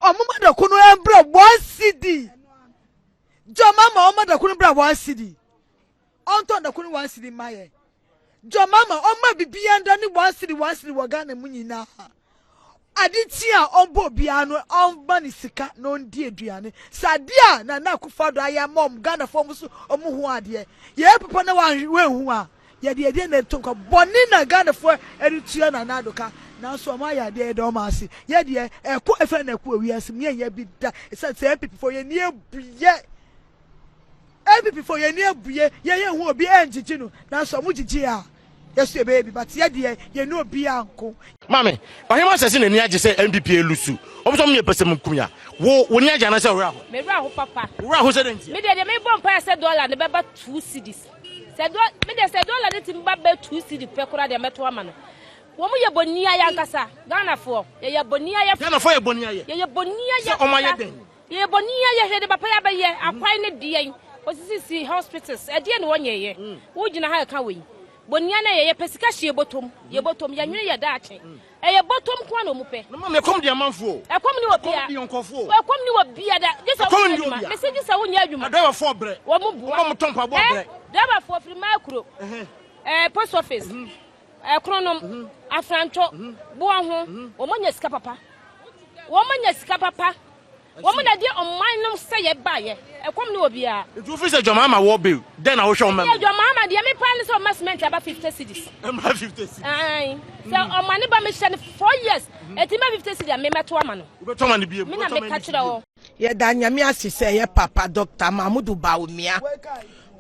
Omuma da kunu embra 1 CD. Jo mama oma da kunu bra 1 CD. Onto da kunu 1 CD maye. Jo mama oma bibia nda ni 1 CD wagana mu nyina. Aditia ombo bia no omba ni sika no ndi aduane. Sadia na kufa do aya mom Ghana fo muso omu ho ade. Ye papa na wan hu a. Ye de na tonko boni na Ghana fo eritua na nadoka. Na so ma ya de do ma ase. Ye de ko efe na ko wi ase me ye bi da. Say NPP for ye ni ebuye. NPP for ye ni ebuye. Ye hu obi enjiji no. Na so mu jiji a. Yes, baby, but ye know be uncle. Mammy, I must have seen any idea say NPP Lusu. Or some person Kumia. When you are say Raho. Me Raho Papa. Raho said, me they may bomb pass $1 and the Baba 2 cities. Said me they said $1 let him babbe 2 cities pecora de Metwaman. Woman ya bonia yankasa, Ghana for ya bonia Ghana for bonia, ya bonia ya on my head. Ya bonia ya head of Papa ye, a quite dear. Was this hospitals? A dear 1 year. Would you know how can we? Bonyana ye pesika hye bottom ye nwe ye daache ye bottom kwa no mupe no me kom dia manfo e kom ni obi a kom ni obi a da just a message sa wonya adwuma da for bre wo mu bua wo mu tonpa bo bre da for free makro post office kronom afranto bo ho wo manya sika papa wo mu da dia on man no say ye ba ye e kom ni obi a it will face your mama wo be then I will show mama your mama dia me plan so mass meant about 50 cities am 50 cities ai so on man ba me share 4 years e ti ma 50 cities me meto ama no we beto man bi me na me ka kire wo ye da nyame asise ye papa Dr. Mahmudu Bawumia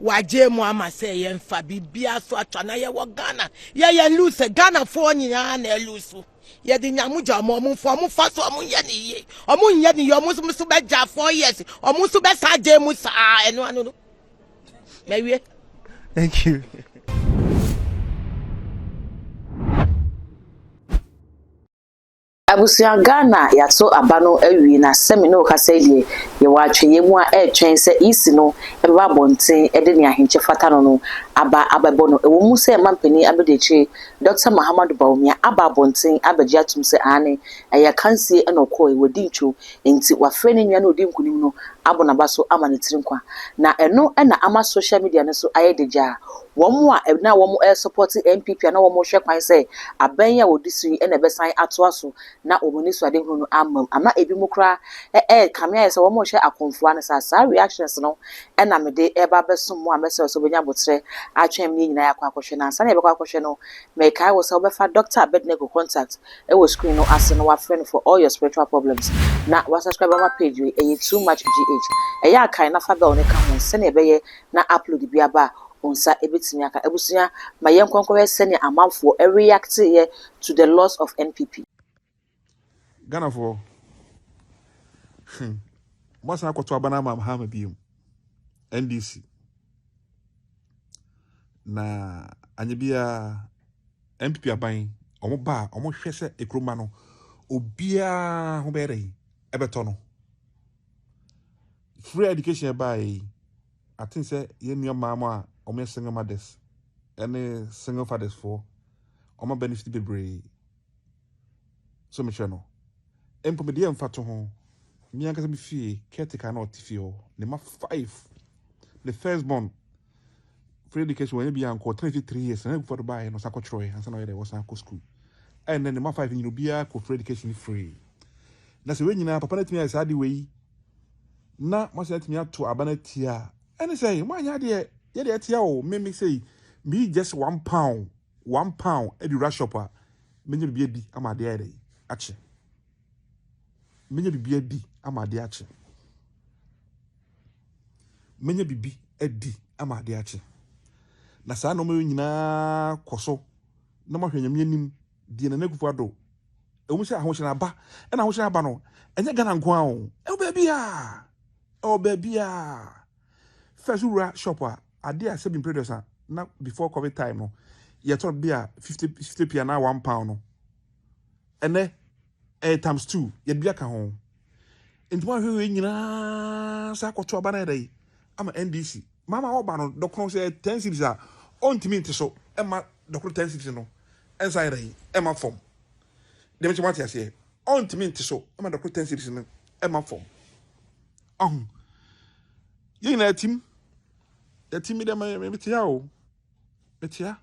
waje mu ama say ye mfa bibia so atwa na ye wo Ghana ye lose Ghana fo nyina na lose ye di nyamu ja mo fo mo fa so mo ye ni ye omo nye ni yo mo so be ja 4 years omo so be sa je mu sa eno anu mewie. Thank you. Abusia Ghana yaso abano awie na semino kasaye ye watwe mu a etwen se isi no e ba bonten e de ne ahenche fata no ababo no e wo mu se mampani abedechi Dr. Mahama Bawumia aba bonten abeji atum se ane ya kansie e no ko e wodi ncho enti wafre ne nwa na odi nkunim no abona baso ama ne tirinkwa na eno e na ama social media ne so ayedeja womu a na womu support NPP na womu hwe kwan se aban ya wodi su e na besan ato aso na omoni so ade hunu amam ama ebi mukra kamia ye se womu hwe akonfo an sa reactions no e na mede e ba besom mo amese so benya botre atwem ni nyina yakwa akohwe na ansa na ebekwa akohwe no me kai wo se obefa Dr. Abednego contact e wo screen no ase no wa friend for all your spiritual problems na wa subscribe my page we e too much gh e ya kai na fa be one ka ho se na ebeye na upload bi aba onsa ebetimi aka ebusuya mayen kwankwa se ne amanfo react here to the loss of NPP Ghana for Mwasa kwa tuwa bana Mahama biyo NDC na anyebia NPP abayin omo ba omo hwe se ekroma no obia ho bere ebeto no free education by I think say ye nua mama omo single mothers any single fathers for omo benefit bebre so me channel empomedi emfato ho mi anka se bi fie caretaker na otifie ho ne ma 5 the first born free education when be anko 23 years na before buy no sakotroy ansa na was anko school and then the ma 5 nyino bia ko free education free na se we nyina papa na timi ya sade we na mo se timi ato abanatia and say mo anya de ye de atia o me say me just £1 e di rush shop a me nye bia di ama de ere ache menye bibi edi amade ache menye bibi edi amade ache na saa no me nyina koso na ma hwanyam yanim die na nakufu ado e wo se ahohye aba e na ahohye aba no enye Ghana nko a o baby a first shop a ade a seven producer na before covid time no ye to be a 50 pia na £1 no ene times 2 ye bia ka ho entuma hwe nyina sa kwato aba na dai ama NDC mama oba no dokro se 10 cities a ontimi ntiso ema dokro 10 cities no ensa dai ema form dem chima tia se ontimi ntiso ema dokro 10 cities no Emma form. You know, team. The team, maybe Tiao. Betia.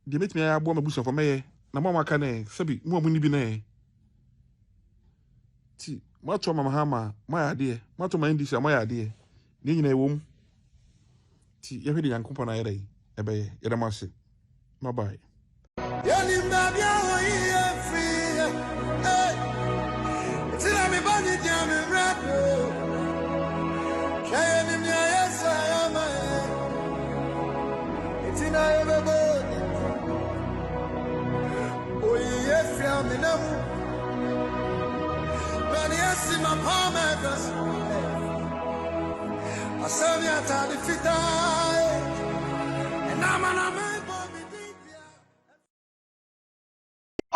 They met me a bomb a bush of a mayor. Na mama cane, Sabi, more money be nay. Tea, much of Mahama, my idea, much of my English, my idea. Ning a womb. Tea, every young company, a bay, Edamasi. Bye bye.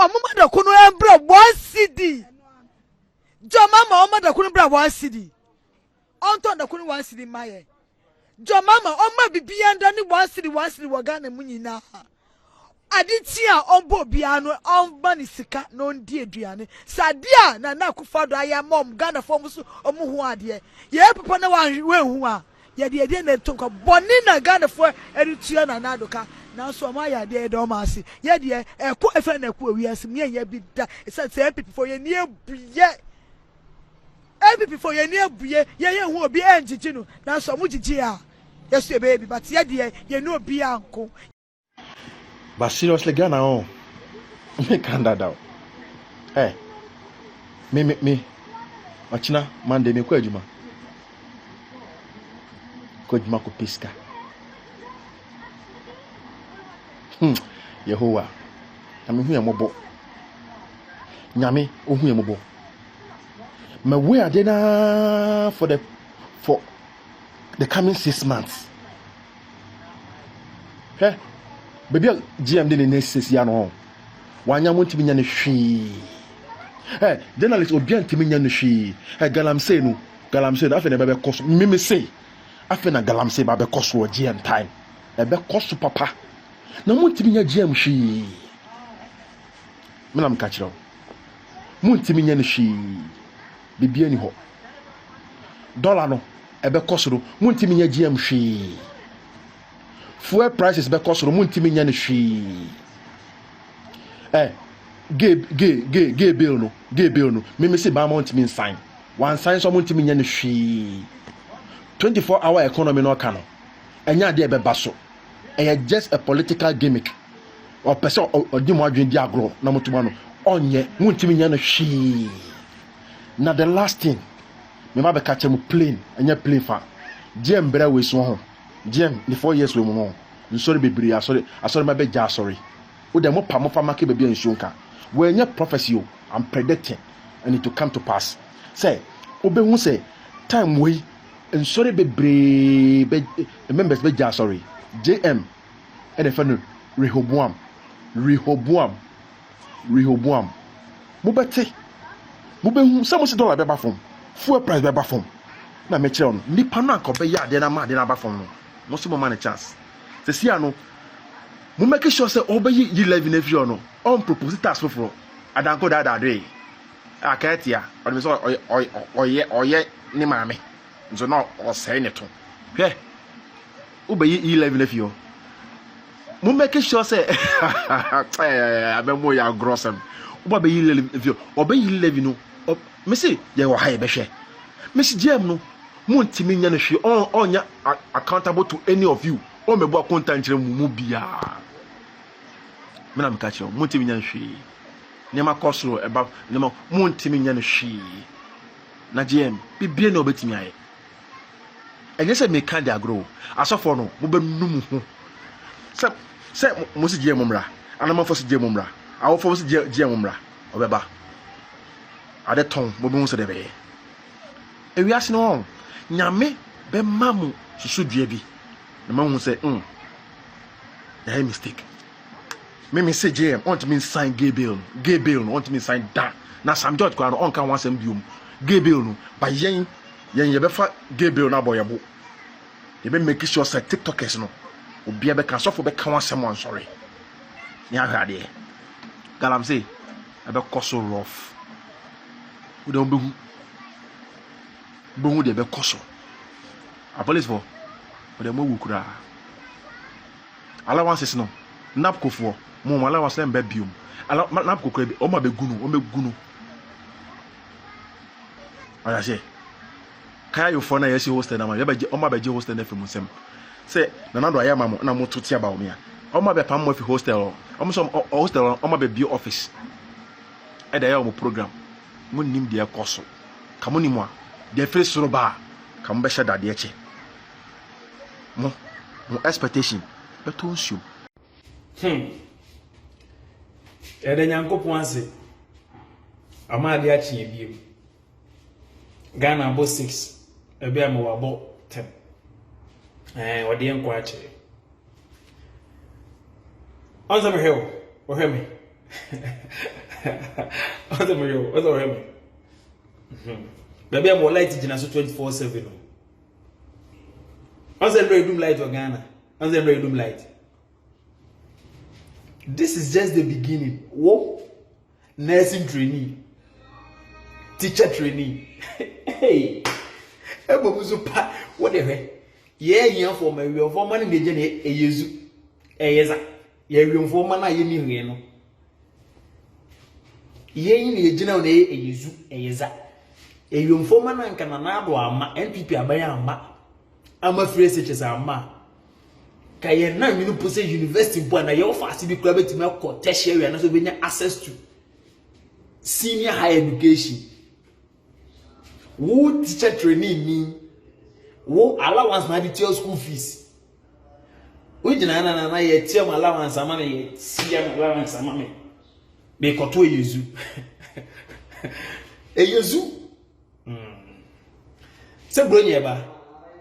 Omumada kunu embra 1 CD. Jomama omada kunu bra 1 CD. Onto da kunu 1 CD maye. Jomama omma bibia nda ni 1 CD wagana mu nyina. Aditia ombo bia no omba ni sika no ndi aduane. Sadia na na kufado aya mom Ghana form so omu hu ade. Ye papa na we hu a. Ye de na tonka boni na Ghana for edutia na nadoka. Now so my idea do masi ye de eko efe na eko wiase me ye bi da say NPP for ye near buye NPP for ye near buye ye hu obi enjiji no na so mu jiji a yes ye baby but ye de ye no obi anko. But seriously Ghana oh me can that out eh me machina Monday me kwa juma ko pesca. Yehovah, I'm here mobo. Nyame, ohu mobo. Me we are there for the coming 6 months. Hey, baby, GM didn't next 6 years no. Wanya won't be nyane hwi. Hey, journalist obian timi nyane hwi. Hey, galamse no afa na be koso. Me say, afa na galamse ba be koso GM time. E be koso papa. Na muntimi nya GM hwi menam ka kire muntimi nya ne hwi bibia ni ho dollar no ebe kosoro muntimi nya GM hwi fuel prices be kosoro muntimi nya ne hwi gay bill no me say ba muntimi sign one sign so muntimi nya ne hwi 24-hour economy no ka no enya de be baso just a political gimmick or person or dim adwin di agro na motuma no onye muntimi nya no hwi na the last thing me ma be ka che mu plane enya plane fa gem bra we so ho gem the 4 years we mu ho nsori bebiri asori ma be ja asori wo de mo pa mo fa make be bia nsuonka we enya prophecy o I'm predicting and it to come to pass say obehu say time we nsori bebiri be members be ja asori JM and the friend Rehoboam mubete mubehu some $1 beba from fuel price beba from na me kire on nipa no anko be ya de na ma de na ba from no mo so mo man chance se sia no mo make sure say obeyi yi live na fio no on propose tax for adanko da dey akatia o me so oye ni maame nzo no o say ne to hwe ubeyi 11 fio mo make sure say abemo ya grossem ubeyi 11 fio obeyi 11 no me say ye wo ha ye behwe me si gem no mo ntimi nya no hwe onya accountable to any of you o mebo account nkyere mu bia me na me ka kire mo ntimi nya hwe ne ma kosoro eba ne mo ntimi nya no hwe na gem bibie na obetimi aye enye se me kan dia grow asofo no mo be num ho se mo si je momra anama fo si je momra awo fo si je momra obeba ade ton mo be hu se de be ewi ase no nyame be mamu susudua bi na ma hu se the mistake me say JM want me sign gay bill no want me sign da na Sam George kwa no on kan wansam biom gay bill no ba yen ye be fa gay bill na boyabo ye be make sure say tiktokers no obi be kan sofo be kan wansam on sorry ni ahade galam say e be koso rough we don't be de be koso a police for we mo wukura allowances no napko for mo allowance dem be biom napko kra bi o ma be gunu aya say kaya yo for na yesi hostel na ma be o ma be je hostel na fe musem say na do aya ma mo na mo toti aba o me a o ma be pam mo fi hostel o mo so hostel o ma be bio office e da ya mo program mo nim de koso kamo ni mo a de free soro ba kamo be shada de eche mo expectation beto nsu Ede Nyankopon ase amade achi ebiem Ghana abo 6 ebe am wabo 10 wode enko achi Onza me heo o hemi Onza me heo o hemi Ebe am light gina so 24/7 no Onza no edum light o Ghana Onza no edum light This is just the beginning. Whoa, nursing trainee, teacher trainee. Hey, Ebomuzupa, whatever. Yeah, for my real for money, a yezu, a yeza, yeah, for mana, you know. Ye general a yezu, a yeza. A young for mana and cananabo, NPP abayama. I'm afraid such as a ma. Kaya na minu pose university bo na your fast be club to me ko tertiary and so be access to senior higher education. Wo teacher training ni wo allowance na the school fees. We jina na ye team allowance ama na ye CM allowance ama me. Be ko to yezu. E yezu. Se bronye ba.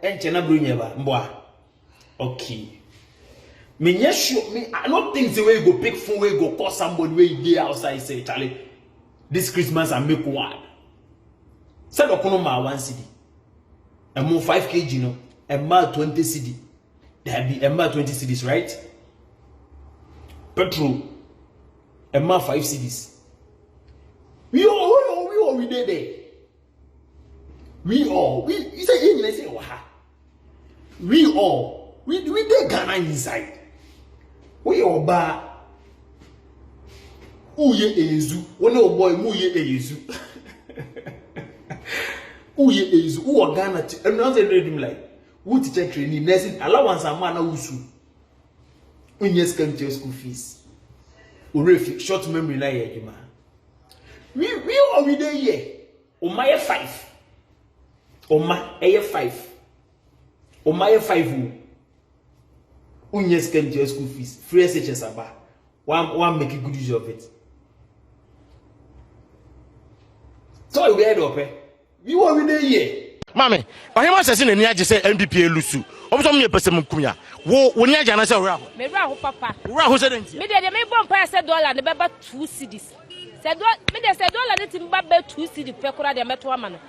Enche na bronye ba mboa. Okay. Me I don't think the way you go pick phone way go call somebody where you dey outside say Charlie this Christmas I make one. Say do kono ma 1 cedi. E mo 5 kg no, e ma 20 cedi. There be e ma 20 cedis, right? Petrol e ma 5 cedis. We did there. We you say you say waha. We dey Ghana inside. We oba uye ezu wona oboy mu ye ezu uye ezu u Ghana and now they ready like who teacher training nursing allowance ama na usu unyes come to school fees urefi short memory na ye ma we dey here o ma ye 5 o ma ye 5 o ma ye 5 Unyes can to school fees, free SHS aba. One make a good use of it. So we head up, eh? You are with the year. Mame, Mahama says in the say NPP lusu. Omo me person kumya. Wo woni aja na say wura ho. Me wura ho papa. Wura ho say denti. Me de me bomb pa say dollar ne beba 2 cedis. Say me de say dollar ne timba be 2 cedis pe kura de meto ama no.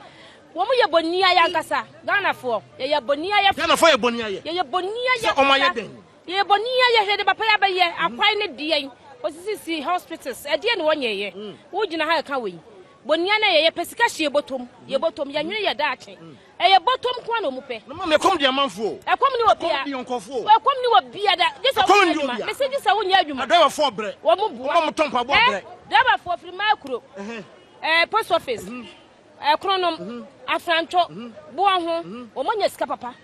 Wo mo ye bonia ya nkasa. Ghana fo. Ye bonia ya. Ghana fo ye bonia ye. Ye bonia ya. Omo ye den. Ye bonia ye hwede papa ya ba ye akwai ne diyen osisi hospitals e die ne wonye ye wo gina ha ka we bonia na ye pesika hye botom ye nwene ye da ache e ye botom kwa no mu pe no me kom dia manfo e kom ni obia kom di onkofo e kom ni obia da this adwuma me say this wonya adwuma driver for bre wo mu bua mo tompa bo bre driver for free makro post office kronom afranto bo ho wo manya sika papa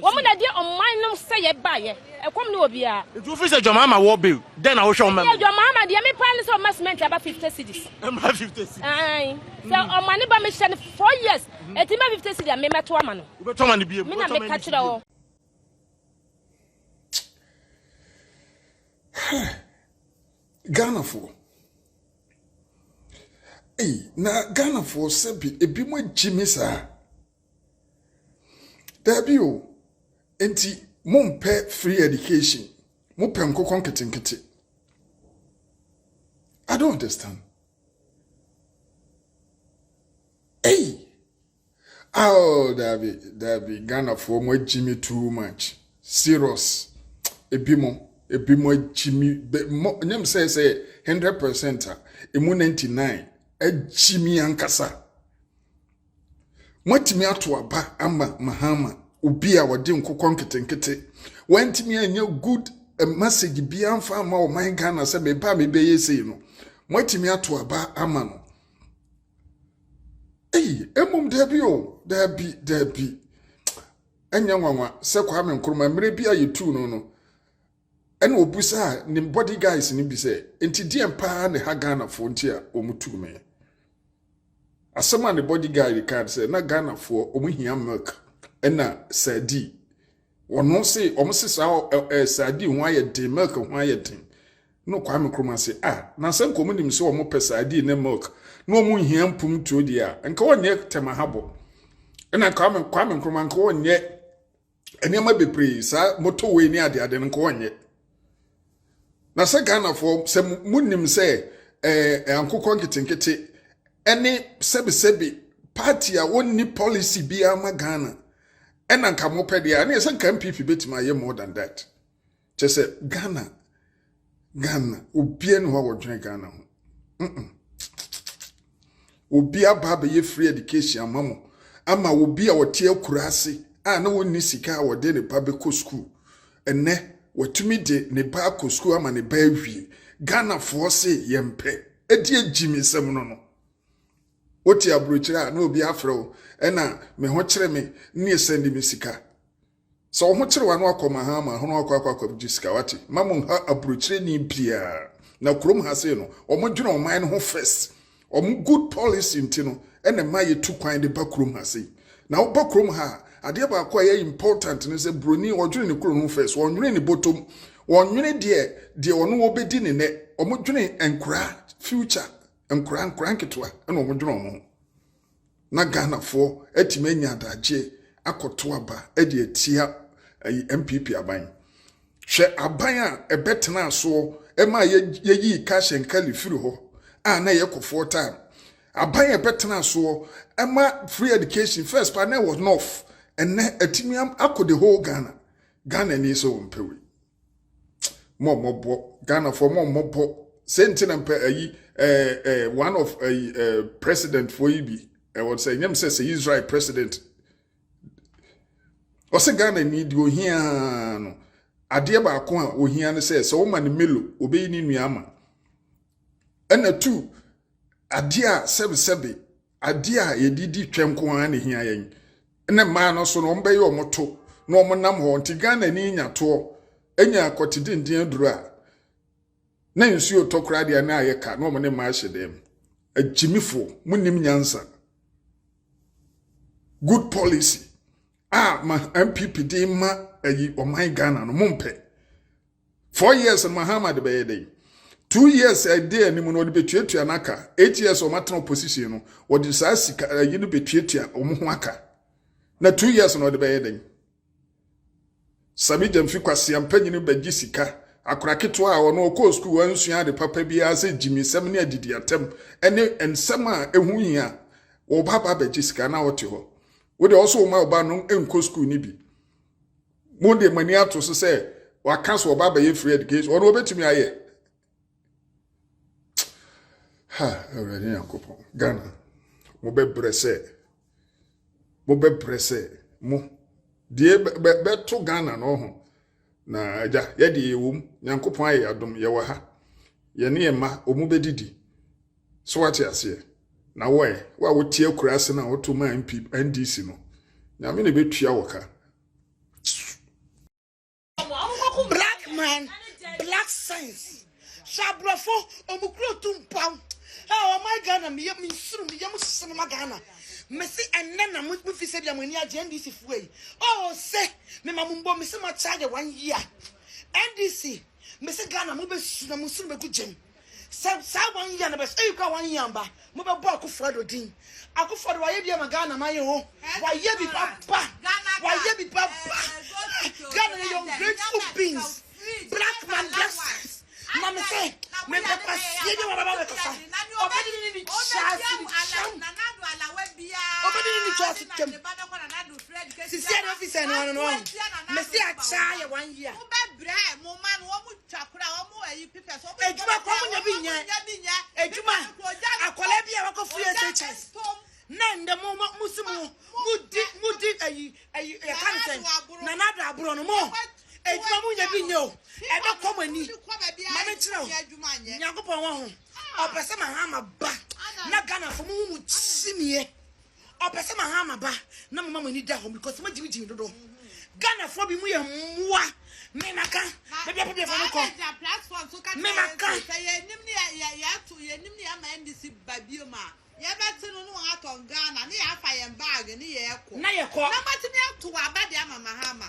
Woman na dia on my say ye buy ye. E kom ni obia. It will face your mama war bill. Then I will show mama. Your mama dia me plan so investment about 50 cedis. Am 50 cedis. Aye. So on money ba me share 4 years. E ti ma 50 cedis me meto ama no. We beto man bi. Me na me catch o. Ghana for. Hey, na Ghana for sebi ebi mo jimi sa. Dabi o. Enti mumpe free education. Mupe nkokon kete. I don't understand. Hey. Oh, Dabi, Ghana for mo Jimmy too much. Serious. Ebimo Jimmy. Nyem say 100%. Emu 99. ejimi ankasa mwatimi ato aba ama Mahama obi a wode nkokon ketenkete wantimi anya good message bi amfa ama o man Ghana se me ba me beye sei no mwatimi ato aba ama no emum dabi enya nwanwa se kwa me nkroma mre bi ayetu no ena obusa ni body guys ni bi se enti die mpa ne ha Ghana fo nti a omutu me asema ne body guy card se na Ghana fo omuhia milk ena sadi wono se omse sa sadi ho aye de milk ho aye de no kwa me nkroma se na se nkomunim se omo pe sadi ne milk no omuhia mpum tuo dia nka wonye tema habo ena kwa me nkroma nka wonye enema bepre sa moto we ni ade nka wonye na se Ghana for se munim se ankokon ketenkete ene sebi party a wonni policy bi ama Ghana ena nka mopede a na se nka NPP betima ye more than that se Ghana obi ene ho wodwene Ghana ho obi aba be ye free education amamo ama obi a wote akurase a na wonni sika a wode ne pa be ko school ene watumi de ne ba ko school ama ne ba awie Ghana for se yempe edi agimisem no woti abrochira na obi afro ena me ho kire me ne send me sika so ho kire wa no akoma ha ma ho no akwa sika wati mamu ha abrochire ni bia na krom ha se no omodwene oman no ho first good policy ntino ena ma ye tu kwan de ba krom ha se na ba krom ha ade ba kwa ye important ne se broni odwene ne krom ho first onwene ne bottom onwene de ono wo bedi ne ne omodwene enkura future enkura nketwa ena omodwene omo na Ghana fo etimenya adaje akoto aba ede atia NPP aban hwe aban a ebetena so ema yeyi cash and carry firi ho na yekofo time aban ebetena so ema free education first part was north and atimiam akọ the whole Ghana ni so mpewe mo Ghana for mo sentin mpe one of president for ibi I would say nyam say Israel president o se Ghana ni di ohia no ade ba ko a ohia ne say so woman melo obeyi ni nuama ena tu ade a sebe ade a yedidi twenko an ne hia yen ena ma no so no mbe ye omoto no omonam ho nti Ghana ni nyato enya akotidindin duru a na nsuo tokra de na ayeka no omone ma hyedem agimifo munim nyansa good policy ma NPP de ma oman Ghana no mumpe 4 years Mahama de beyede 2 years a day ani mu no de betuatua naka 8 years o matena opposition no wo de sa sika yi no betuatua o mo ho aka na 2 years no de beyede sami jamfi kwase ampanyini bagi sika akoraketo a ono okọ school wansua de papa bia se jimi sem ne adidi atem ene ensem a ehu hia wo baba bagi sika na wote ho wo de also ma oba no enko school ni bi mo de mani ato so se wa cancel oba ba ye free education ono obetimi aye ha already yankopon Ghana mo be brese mo die be to Ghana no ho na aja ye de yewum yankopon aye adom ye wa ha ye ne ma omu bedidi so wate ase na wa wotie kurase na woto ma NPP NDC no na me ne betua woka black man black science shabrofo omukro tumpam oh my Ghana me suru me yam sene ma Ghana me si enne na mu fi se bia mani age NDC fuei oh se me mamumbo me se ma charge 1 year NDC me se Ghana mu be su na mu suru be ku gem sa 1 year na be say you ka 1 year mba mo be bo akufado din akufado wa ye bia ma Ghana ma ye ho wa ye bi papa Ghana your grateful beings black man blessings mama say me papa see you baba we kofa obedi ni chance sisi na officer no me see a cha ye 1 year mo be bre mo man wo mu twakura wo mu ayi people so ejuma ko mu nya bi nya ejuma akola bi e franchise nan de mo musimu mudi ayi kanten na nada abro no mo ejuma mu nya bi nyo e be komani ma me kire o nyakopon wo ho opese Mahama ba na Ghana fo mu chimie opese Mahama ba na mo mama ni da home because ma jimi dodo Ghana fo bi mu ye mwa me maka be fo ko platform so ka me maka ye nimni ya to ye nimni ya ma ndisi babio ma ye beti no no aton Ghana ni ya fa ye bag ni ye ko na ye ko na beti ni to abade ama Mahama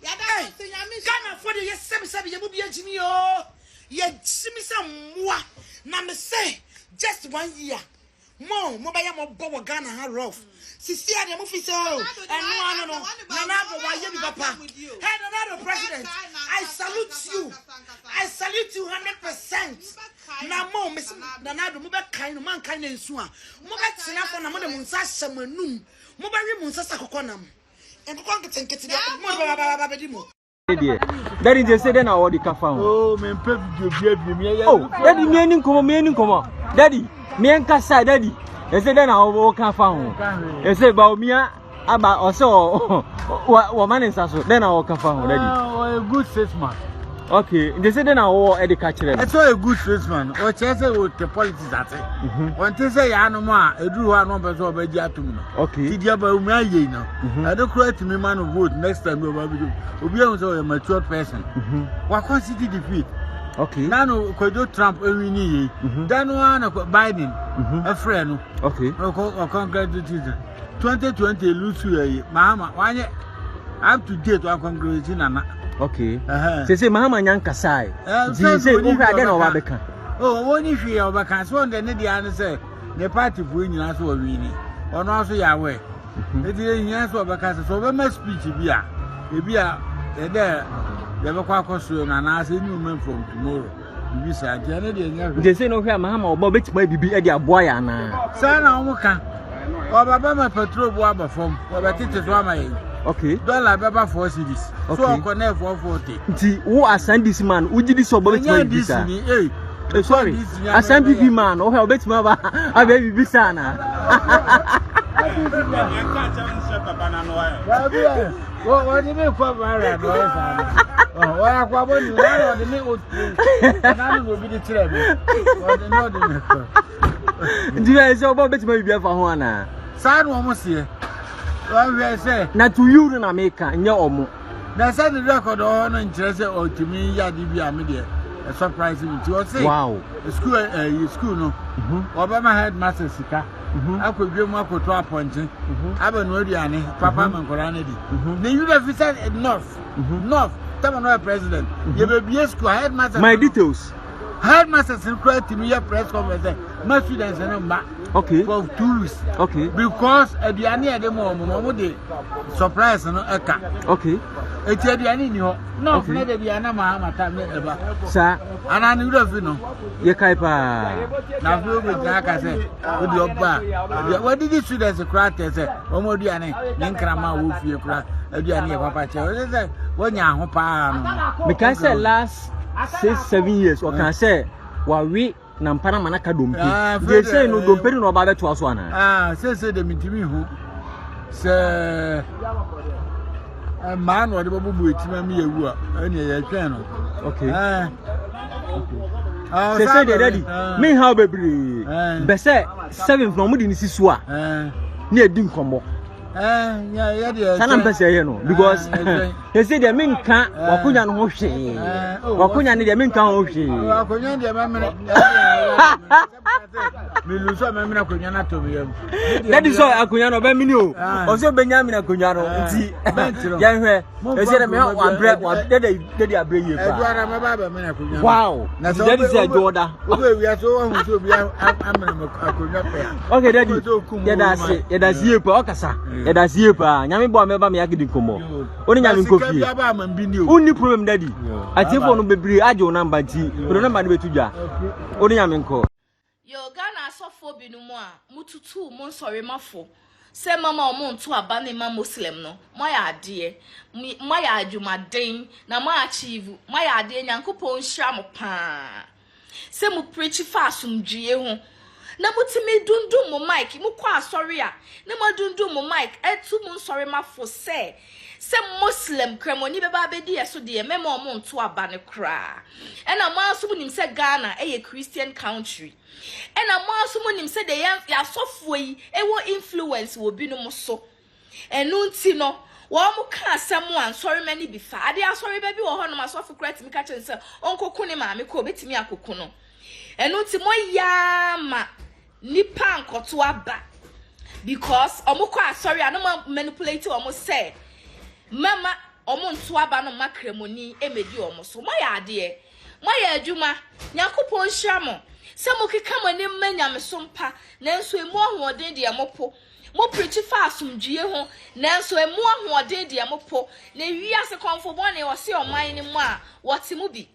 ya da so nyame Ghana for the sebi ye bu bia jimi o ye jimi sa mwa na me say just 1 year mo ba ya mo bo Ghana ha rough sisi ade mo fi so no na go wa ye bi papa hey no president I salute you 100% na mo me na do mo be kan no man kan na nsu a mo be tena for na mo de mo nsa hyamanum mo ba wi mo nsa sakokonam enkokon ketenkete de mo ba be di mo Daddy just said then I already found. Oh, me pep video me. Oh, Daddy me any come. Daddy, me and Kasa Daddy. They said then I walk found. They say about me about also what man is also then I walk found Daddy. Oh, a good salesman. Okay, they said then I walk at the catcher. It's a good salesman. Or chase with the politics at it. When they say I no more, a drew one number so by Jatum. Okay, did you about me? You know, I don't create me man of wood next time we'll be also a mature person. What constitute defeat? Okay, now could Trump every knee. Then one Biden, a friend. Okay, or congratulations. 2020 lose you, Mahama. Why up to date or congratulations? Okay. Say Mahama nyanka sai. Say who had then over beka. Oh, one if you over can so the need answer. The party for you as well really. Or also your way. It is answer over can so when my speech be there. Never quite costume and as a new man from tomorrow. You say they say no Mahama or Bobby might be a boy and Sana Omoka. Or Baba patrol wabba from or teachers wama. Okay. Dollar Baba 4 cities. Okay. So I connect 440. Who are send this man? Who did this about this? Sorry. I send PP man. Oh, I'll bet my I baby Bisana. What do you mean for my oh, I want you know the name will be the trouble. What the know do you say about bet my be for Juana? Sad almost here. Well, say, not to you in America, and your own. That's the record on interest or to me, Yadibia media. A surprise to say, wow, a school, no. Obama headmaster Sika. I could give more to appointing. I've been ready, Papa Mancoranity. The university North, Tamano president. You will be a school headmaster. My details. Headmasters required to me a press conference. My students and okay. For 2 weeks. Okay. Because at the end of the moment, they surprise no eka. Okay. It's at the end of no, maybe the Mahama time ever. Sir, and I knew the film. Yakaipa. Now, you will like I said, with your bar. What did you see as a crack? I said, Omodiane, Yankrama, Wolf, your crack. At the end of Papa, when you're home, because the last 6-7 years, or can I say, while we Nampana Manaka Dumpi. They say no Dumperi no Baba to us one. Say the Mitimi who say a man or the Babu with me a channel. Okay. They say they're ready. Me how baby. Bese 7 from Mudin Siswa. Near Dinkomo. Sana pesa yeno because they say the men can't wakunya no hwehwe wakunya ne the men can't hwehwe wakunya de mamene me luso mamene akunya na to me that is all akunya no ba mini o so benya me akunya no nti ya hwe they say me one break one dey abre ye pa eduara me ba me akunya wow that is a joda we are so hu so bia amene akunya pa okay daddy ya da sie pa okasa da sie pa nyame bo ameba me yagidi komo oni nyame nkofie uni problem daddy atifo no bebre ajo number nti no number no betudwa oni nyame nko yo Ghana asofo binumu a mututu mo nsore mafo se mama o mo nto aba ne ma muslim no moya ade moya adwumaden na mo achieve moya ade nyankopon hira mo pa se mu preach fa asumdwie ho na mutimi dundum mo mic mu kwa sorry a na mo dundum mo mic etu mo sorry ma fo se Muslim kremoni beba bedi eso de memo mo nto aba ne kra ena mo aso mu nim se Ghana Christian country ena mo aso mu nim se de ya sofo yi ewo influence wo bi no mo so enu nti no wo mo ka asem an sorry mani bi fa ade asori ba bi wo ho no masofo kra timi ka chen se onkoko ne maame ko betimi akoko no enu nti mo ya ma nipa nkoto aba because omukọ asori anoma manipulate omo say mama omo nto aba no makremoni emedi omo so moya ade moya adwuma yakopon hyiamo se mokeka mani manyam so mpa nanso emu ahoden de amopo mo preach fa asumdue ho nanso emu ahoden de amopo na wiase konfo bone wo se oman ni mu a wote mu bi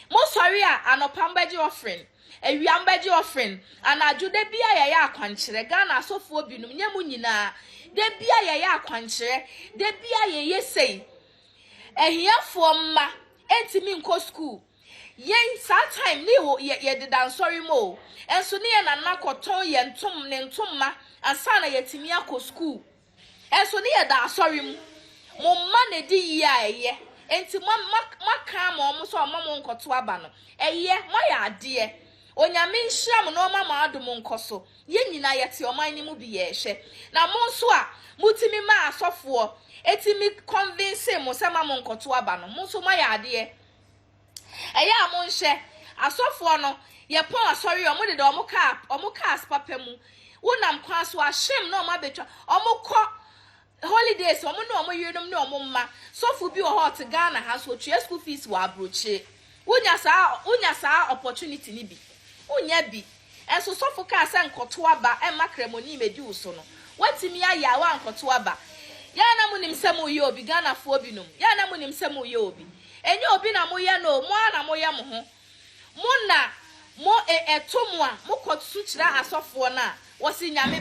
mo sorry a anopambaji offering ewiambaji offering anaju de bia ya akwankyere Ghana asofo binum nyemu nyina de bia ya akwankyere de bia ye sei ehiafo mma entimi nko school yen that time ni ho ye de dan sorry mo enso ne ye nana koton ye ntom ne ntomma ansa na yetimi akọ school enso ne ye da sorry mo mma ne di ya eye enti maka ma omo so omo nkoto aba no eye mo ya ade onyame nhyiam no mama adom nkoso ye nyina yete oman ni mu bi ye hwe na mo nso a mutimi ma asofo etimi convince mo se mama nkoto aba no mo nso ma ya ade eye a mo nhye asofo no ye pon asori omo de omo ka papa mu wonam kwa so ahyem na omo betwa omo kọ holidays omo no omo yenom na omo mma sofu bi o hot Ghana ha so tue school fees wa abroche unya sa opportunity ni bi unya bi enso sofu ka sa nkoto aba e makremoni medi uso no watimi aya wa nkoto aba ya na munim semu ye obi Ghana fo obi num ya na munim semu ye obi enye obi na mo ye no mo na mo ye mo ho mo na mo etomo a mo kotu kira asofo na wo si nyame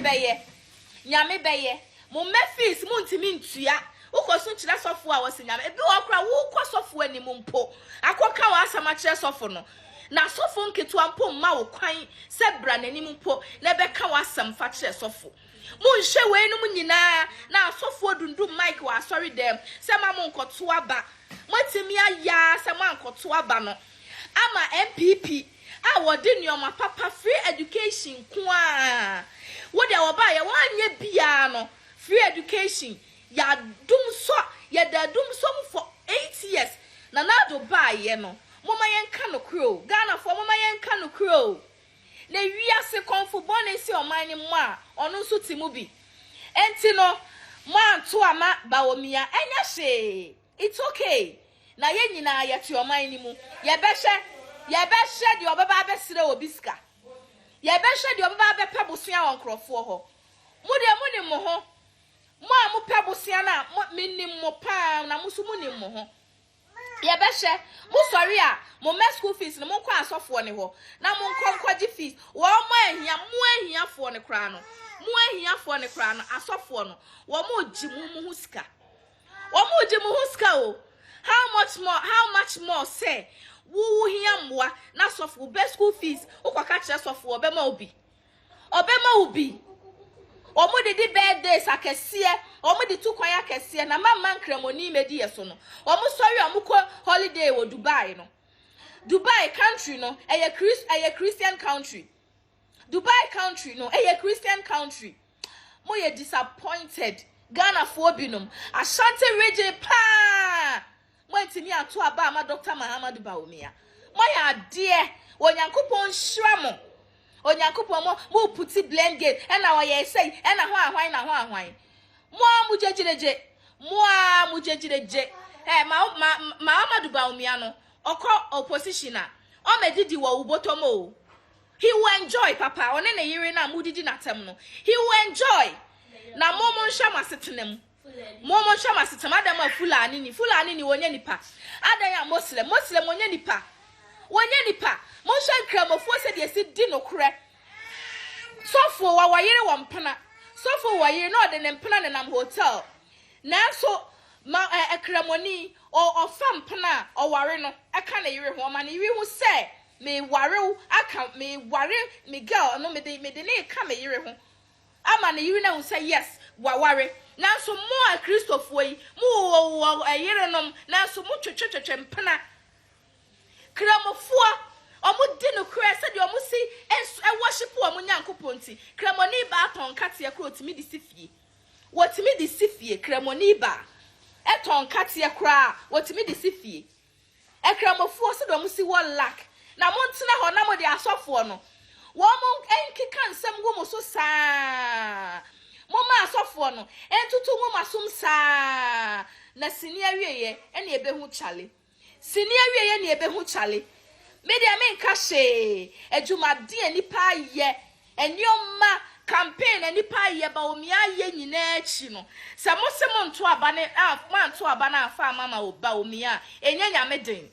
beye mo mefis mo ntimi ntua ukosu kira sofo a wo si nyame ebi wo kra wo kwa sofo ani mo mpo akoka wa asama kira sofo no na sofo nketu ampo ma wo kwan se bra nani mpo na beka wa asam fa kira sofo mo nhwe we no nyina na sofo dundum mic wa sorry dem se ma mo nkoto aba matimi aya se ma nkoto aba no ama NPP a wodi nyoma papa free education kwa wo de wo ba ye wanye bia no free education ya dum so ya da dum so for 8 years na do ba ye no mama yenka no kro Ghana for mama yenka no kro na wiase konfo bone si oman ni mu a onu nso timu bi enti no mo anto ama bawomia enya hye it's okay na ye nyina ye ti oman ni mu ye behye di obaba abesire obiska ye behye di obaba abepa bosua wonkrofo ho mu de mu ni mo ho mo a mo pa bosua na minnim mo pa na mo so mu ni mo ho ye behye mo sorry a mo me school fees no mo kwa asofo ne ho na mo nkwaji fees wo mo ahiafo ne kra no asofo no wo mo ji mu sika o how much more say wo hia mwa na sofo be school fees ukwaka kire sofo obema obi omo de birthdays akese omo de tukwan akese na mama nkremoni medi yeso no omo sorry omo ko holiday wo Dubai country no Christian country Dubai country no Christian country mo ye disappointed Ghana for binum Ashanti region pa mo ntimi ato aba ama Dr. Mahama Dubaumia mo ya de onyankopon hwira onyankopon mo puti blend game na wo ye say na ho ahwan mo amujejireje Mahama Dubaumia no okọ opposition a o medidi wo ubotomo he will enjoy papa one na yire na mudidi natem no he will enjoy na momo nhama setenem adama fulani ni wonya nipa adan ya muslim wonya nipa mo hwa nkramofo se de si di no kre sofo wa wayire wo mpana sofo wayire no de ne mpana ne nam hotel nanso ekramoni o fam mpana o ware no eka na yire ho ma na yire hu se me worry aka me worry me girl no me de ne ka me yire ho ama ne yire na wo say yes wa worry na so mo a Christopher yi mo yire nom na so mo twetwetwetwe mpena kramofo omo di no kra se de omo si e worship omo nyankopon ti kramoni ba ton kate akro otimi di sifie wotimi di sifie kramoni ba e ton kate akra wotimi di sifie e kramofo se de omo si won lack na mo ntena ho na mo de asofo no wo mo enkika nsem wo mo so saa mo ma asofo no entutu mo masum saa na sini awieye ene ebehu chale sini awieye ne ebehu chale media men ka hye adwumade anipa ye enioma campaign anipa ye ba omia ye nyina achi no se mo se mo nto aba ne ma nto aba na afa mama oba omia enyanya meden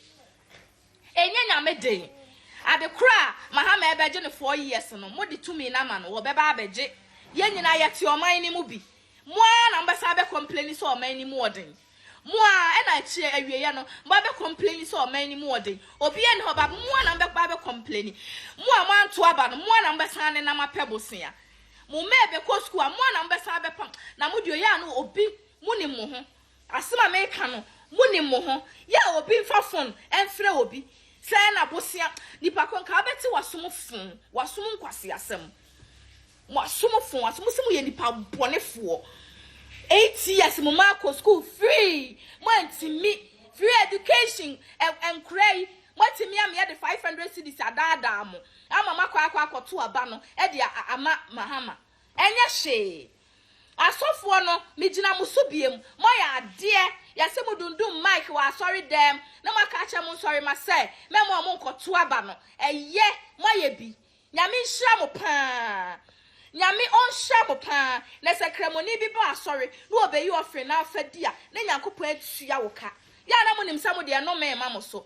adekra Mahama ebeje ne 4 years no mo de tumi na ma no wo beba abeje ye nyina ye te oman ni mu bi mo na mbesa be complain so oman ni mu odin mo a e na chi awieye no mo be complain so oman ni mu odin obi e ne ho ba mo na be complain mo a mo anto aba no mo na mbesa ne na mapebosia mo me be ko school mo na mbesa be pam na mo dio ya no obi mo ni mo ho asema me ka no mo ni mo ho ya obi fa phone enfre obi say na bosia nipa kon ka beti wasom fun wasom nkwase asem wasom fun wasom simu ye nipa bonefo 8 years mo ma ko school free mo antimi free education and cray mo timi am ye the 500 cedis adada mo ama makwa to aba no e de ama Mahama enye hye asofo no mejina musubiem mo ya ade ya se mudundum mic wa sorry dem na maka cha mo sorry ma say memo mo nkoto aba no eye mo ye bi nyame nhira mo pa nyame onhira mo pa na se kremoni bi ba sorry no obeyi ofre na afadia na nyankopon atua wo ka ya na mo nim sa mo de no me ma mo so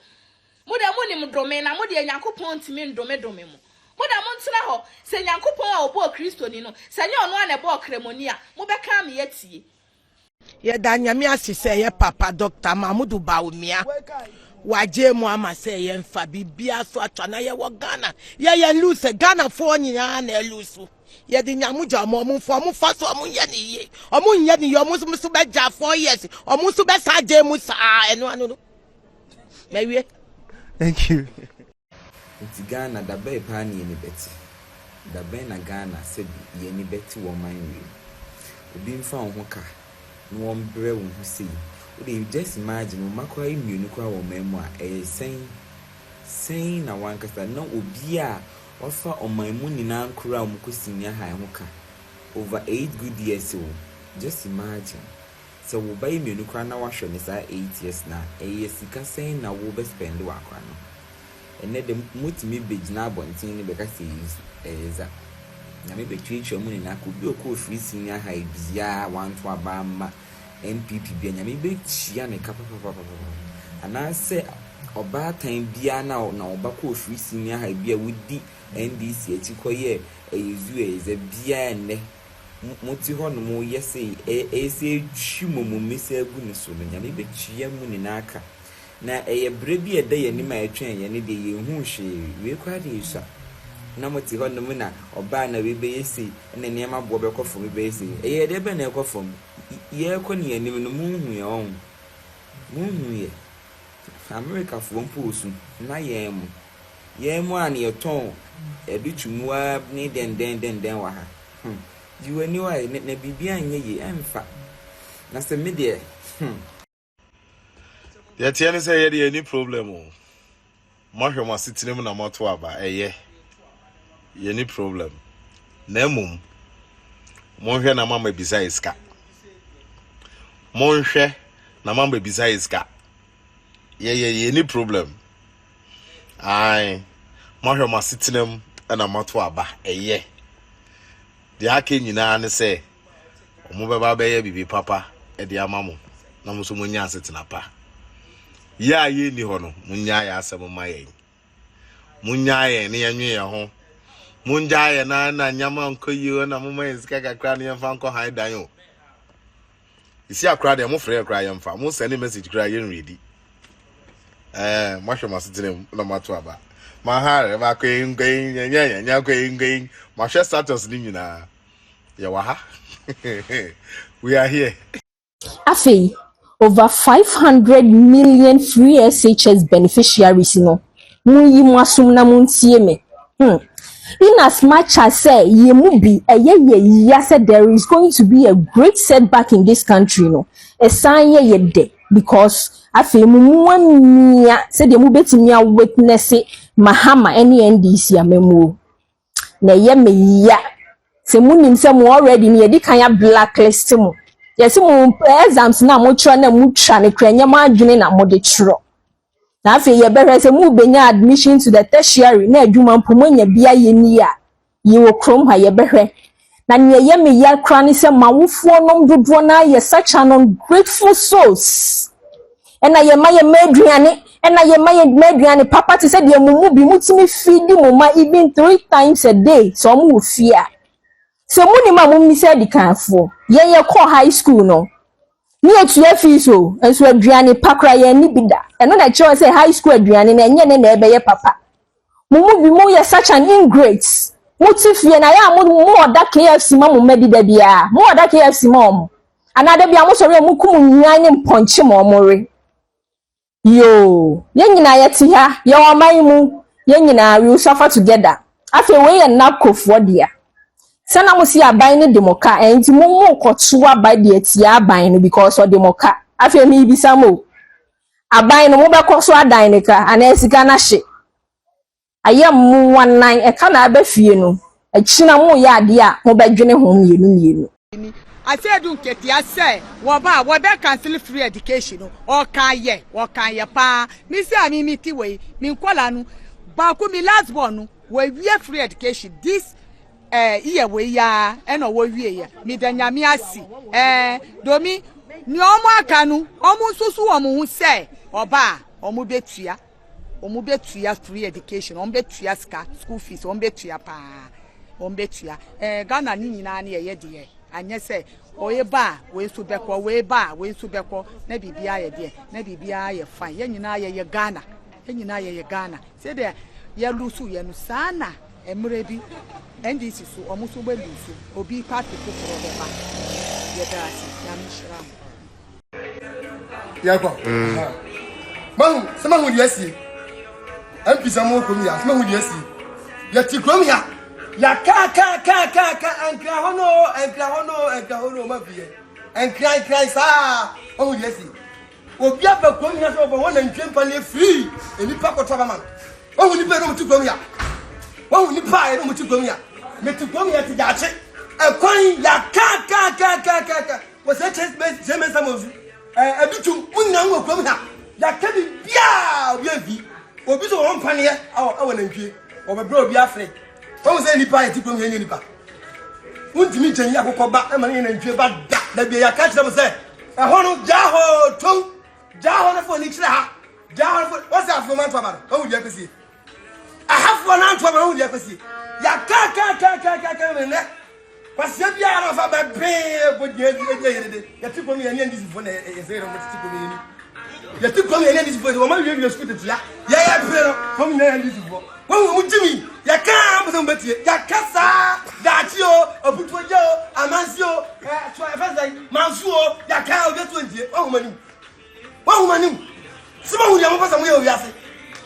mo de mo nim dome na mo de nyankopon ntimi ndome mo moda mo ntena ho se nyankopon a obo Kristo ni no se nya ono ana ebo kremoni a mo beka me yatie ye da nyame asise ye papa Dr. Mahmudu Bawumia waje mu ama se ye mfa bibia so atwana ye wo Ghana ye lose Ghana fo nyina na lose ye di nyamuja mo fo mo fa so mo ye ni ye omo nye ni ye omo so be ja 4 years omo so be sa je mu sa eno anu no mewie. Thank you. Nti Ghana da bai pa ni ni beti da bai na Ghana se ye ni beti wo man wi obi mfa ho ka no won bre wo hu sei o dey just imagine o makwa imienu kwa wo memu a sen na wan kasa na obi a wafa omanmu ni na nkura mu kosinya ha ho ka over 8 good years o just imagine so wo bai imienu kwa na wahwe ni sa 8 years na sika sen na wo be spend wa kwa no ene de mutimi begina abontin ni beka se eza na me betwetwe mu ni na ko bi okọ free senior high bia wanto aba ma NPP bia nya me betia ne kapa ana se oba tan bia na oba ko free senior high bia wudi NDC etikoye ezu eza bia ne muti ho no mo yese se twimomo mesa agu ne so nya me betia mu ni na aka na brebi ede ye ni ma etwen ye ne de ye hu hwe we kwa de isa na moti ho no mu na oba na we be yesi na ne ma bo be kofo be yesi de be na kofo ye ko ne ni no mu hu ye on mu hu ye America fo mposu na ye mu an ye ton edu twumua ni den wa ha jiwani wa na bibia anye ye emfa na se me de ya tiane say ye dey any problem o mahwe ma sitinem na moto aba ye any problem na emum monhwe na mama bisa iska monhwe na mama bisa iska ye any problem ai mahwe ma sitinem na moto aba ye de aka nyina ne say omo beba be ye bibi papa e de amamu na muso munya asetena pa ya ye ni ho no munya ya asem maye munya ye ne yanwe ye ho munja ye na nyama nkoyi na mama ezika kakra ne yemfa nko han dan o isi akra de mo frɛ akra yemfa mo send message kra ye nredi mahwe masitire na mato aba Mahara ba going going. My share status ni nyina. Ya wa ha. We are here. Afi, over 500 million free SHS beneficiaries, Muyi mwasum na muntie me. In as much as say ye mubi said there is going to be a great setback in this country, a sign ye de because afi mumia said ye mubetimi witness it Mahama any NDC amemu. Na ye me ya se munim se mo already ne di kan ya blacklist mo. Yes, mo exams na mo try na mo try ne kranya ma adwene na mo de tro. Na afi ye behwe se mo benya admission to the tertiary na adwuma mpomanya bia ye ni a ye wo krom ha ye behwe. Na ne ye me ya kra ne se mawofo nom dodo na ye such an ungrateful souls. Ena ye ma ye meduane ena ye ma ye meduane papa te se de mumu bi mutimi feed mo ma even 3 times a day so mo wo fia. Se muni ma mummi se di kanfo ye call high school no ni etua fees so enso aduane pakra ye ni bida eno na che say high school aduane na enye ne na ebe ye papa mumu bi mo ye such an ingrate mutifie na ya mo oda KFC ma mo medi da bia mo oda KFC ma mo anada bia mo sori mo kum nwan ne mponche mo more yo ye nyina ye ti ha ye o man mu ye nyina we suffer together afi we ye nakofo dia sana musi aban ne demoka enti mo kotu aban de atia aban no because of demoka afi mi bisa mo aban no mo be koso adan ne ka ana esika na hye ayam mu wanan e ka na abafie no akina mo ya ade a mo be dwene ho mienu I said don't get ya say wo be cancel free education no o kan ye pa mi say ami mi ti we mi nkwala no ba ku mi last born no we free education this iye we ya eno wo wie ya mi danyame asi domi ni omo aka no omo susu omo hu say oba omo betua free education omo betua school fees omo betua pa omo betua Ghana ni nyina na ye de anye say oye ba we so beko we ba we so beko na bibia ye de na bibia ye fine ye nyina ye Ghana say there ye lusu ye no sana emrebi NDC so omuso be lusu obi party ko for the back ye dasi ya mishram yako mahu sama hu diasi MP samo ko mi ya sama hu diasi ya ti ko mi ya ka enkra hono ma bie enkra sa hu diasi obi aba ko mi ya so bo wona ntwempa ne free eni pa ko toba man hu ni be no ti ko mi ya hu ni pa e no ti ko mi ya metukom ya ti jache ekwan ya ka wo se chese me samozu abitum unna wo kom ha ya ka bi bia obi obi so won pane awo na ntwie wo be bro obi afre wo se nipa ya ti kom ya nipa untimi chen ya kokoba e ma na ntwie ba da bia ya ka chese se hono jaho na fo ni kira ha jaho fo wo se afo man to ba wo dia kwesi ahafo na to ba wo dia kwesi ya ka ne kwasia bia na fa ba be bo die ya ti komi ya ni ndisi fo na ezero mo ti komi ni ya ti komi ya ni ndisi fo wo ma wi school te ya pre no komi na ndisi fo wo mu jimi ya ka mo so betie ya ka sa da ti o obutu je o amansi o so e fa sai mansu o ya ka o betu ndie wo manim sima hu ya mo fa sa mo ya o wiase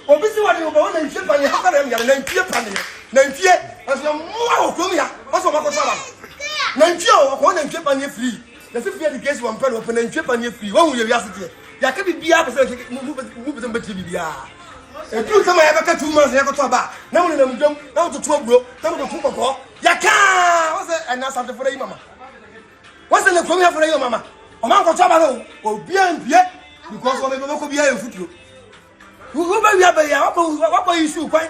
obi si wa de o ba wona nhwe pa ne ha ka na na nhwe pa ne na nhwe aso mo wa ko mi ya aso ma ko sala na nhwe o ko na nhwe pa ne free na se free education wa mpelo pa na nhwe pa ne free wa hu ya wiase de ya ka bibia pa se mu be mbeti bibia e tu sama ya ka 2 months ya ko to ba na mo na mdom na to to bro na mo to kokko ya ka wa se na sa de for yi mama wa se le ko mi ya for yi mama o ma ko to ba no o bia mbie because o me ko bia e futuro who be ya what boy issue kwai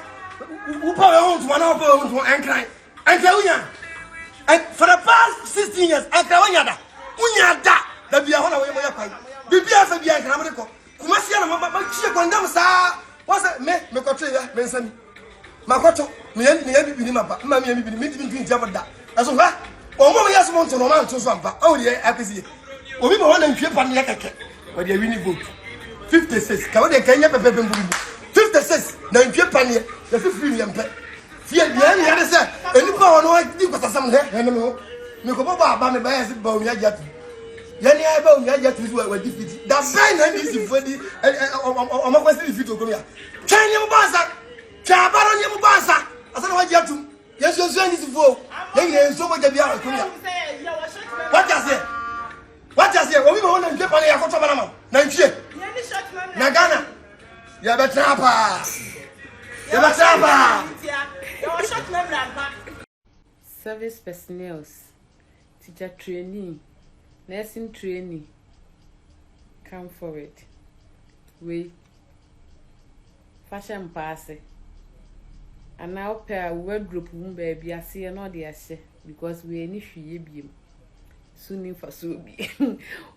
who power on to one of to enkran unya and for the past 16 years enkran unya da bia ho na we mo ya kwai bibia fa bia enkran mo de ko kuma sia na ma chie kondam sa was me ko twe ya me nsami makoto me ya bibini mapa ma me ya bibini me bibini java da aso ha o mo ya so mo nto no ma nto so ampa o de akesi obi mo na ntwe pa ne keke o de wini vote 56 ka o de kanya pepe mbumbu 56 na ntwe pani ya fifiri ne mpe fie ya ne se enipa wono di kwatasam he ne me me ko baba ba me ba ya se ba omi ajatu yani ai ba omi ajatu so wa defeat da sai na ni si fodi o ma kwesi defeat okomi a twan ni mo bansa twa baro ni mo bansa asa na wa jatu yesu yesu ni si fo ye so mo jabi a okomi a what you say obi ma wona ntwe pani ya ko to bana ma na ntwe na Ghana ya betrapa service personnel, teacher trainee, nursing trainee, come forward. We fashion pass. And now pair word group room baby, I see another share because we any free beam. Soon for so be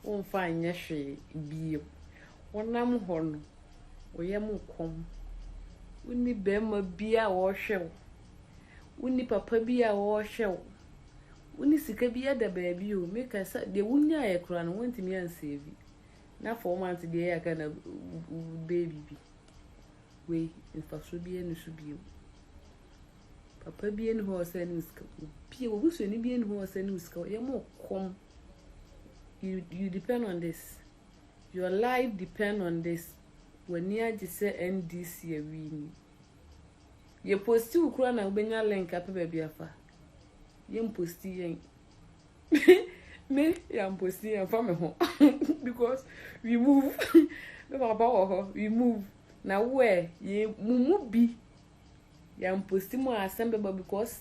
won't find your free beam. One nam horn, we am come. Wouldn't bema be a washer. Wouldn't papa be a washer. Wouldn't sika be a baby, you make us the wunya a crown went to me and save you. Now 4 months a day I can a baby. We in for should be and should be. Papa be in horse and school. People wish any be in horse and school. You more come. You depend on this. Your life depend on this. When you just say NDC a win, you post to Ukraine and bring a link up baby afa. You post me, I'm posting from home because we move. We move now. Where you move be? You posting more assembly because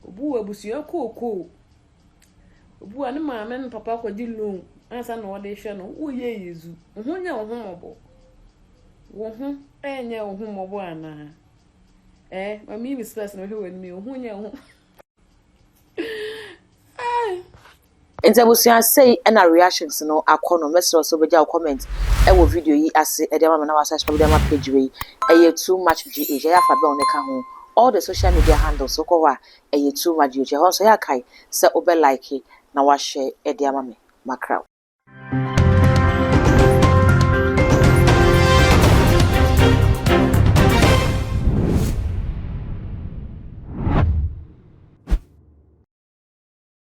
Obu abusuya ko. Obu ane mama and papa ko di loan. Answer no they share no. Oh yeah, Yesu. Ohunya ohumobo. Wohu enya ohumobo ana. Mami be stress no hwe me ohunya ohu. Intabusia say na reactions no akono message so beja comment e wo video yi ase e de ma na wasa shop de ma page we e too much gh ya fa be on ka ho all the social media handles so ko wa e too much gh ho so ya kai se obe like na wa share e de ma me makra